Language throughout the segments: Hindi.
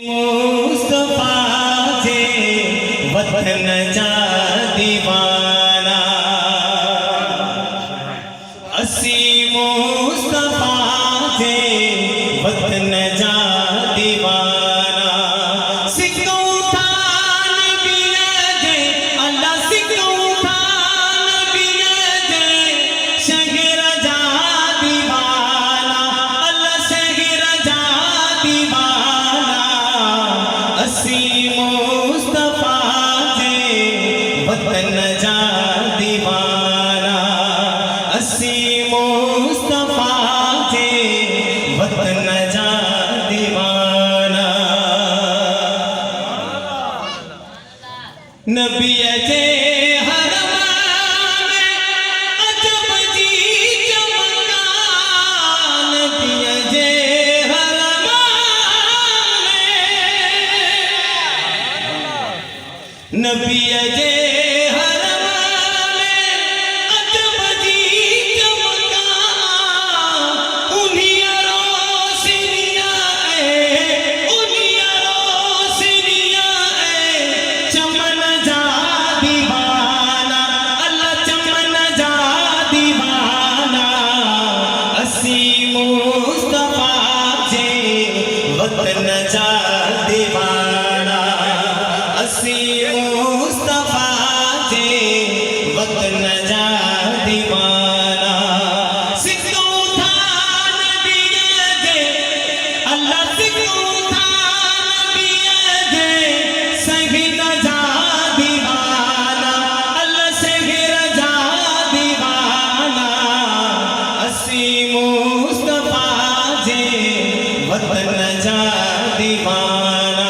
मुस्तफा जे वतन जा दीवाना असी मुस्तफा जे वतन जा दीवाना सिखूं था नबीअ जे अल्लाह सिखूं था नबीअ जे शहर जा दीवाना अल्लाह शहर जा दीवाना असी मुस्तफा जे वतन जा दीवाना असी मुस्तफा जे वतन जा दीवाना नबी जे हरम में अजब जी चमका नबी जे हरम में नबी जे हरम में अजब जी चमका उन्हीं रोशनियां चमन जा दीवाना अल्लाह चमन जा दीवाना असी मुस्तफा जे वतन जा दीवाना असी मुस्तफा जे वतन जा दीवाना सिखूं था नबीअ जे अल्लाह सिखूं था नबीअ जे शहर जा दीवाना अल्लाह शहर जा दीवाना असी मुस्तफा जे वतन जा दीवाना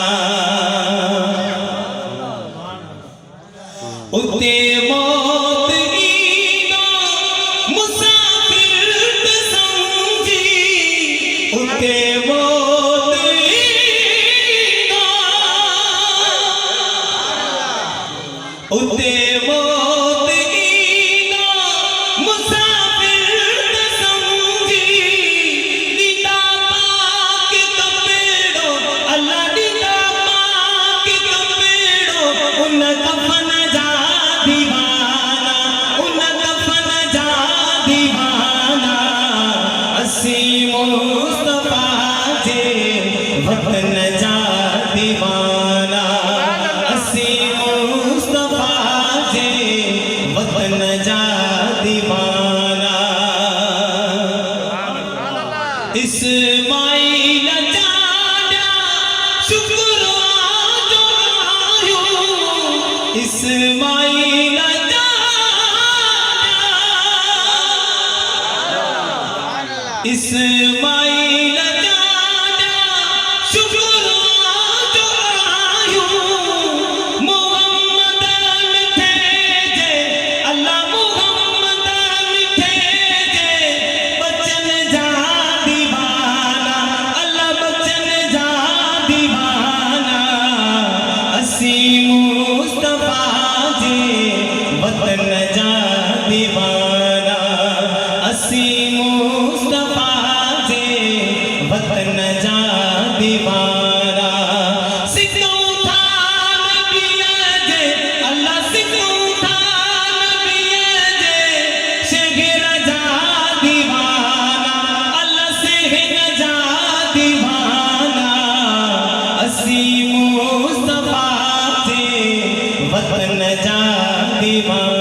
उते मौत ईंदो मुसाफिर त समझी उते मौत ईंदो उते मौत ईंदो मुसाफिर त समझी दीदा पाक कपेड़ो अल्लाह दीदा पाक कपेड़ो उन कफन जा दीवाना उन कफन जा दीवाना असी मुस्तफा जे वतन जा दीवाना असी मुस्तफा जे वतन जा दीवाना इस्माइल जाड़ा शुक्र जो आयो इस्माइल इस्माइल जाड़ा शुक्र जो आयो मोहम्मद मिठे जे अल्लाह मोहम्मद मिठे जे बचन जा दीवाना अल्लाह बचन जा दीवाना असी मुस्तफा जे वतन जा दीवाना असी मुस्तफा जे वतन जा दीवाना सिखूं था नबीअ जे अल्लाह सिखूं था नबीअ जे शहर जा दीवाना अल्लाह शहर जा दीवाना असी मुस्तफा जे वतन जा दीवाना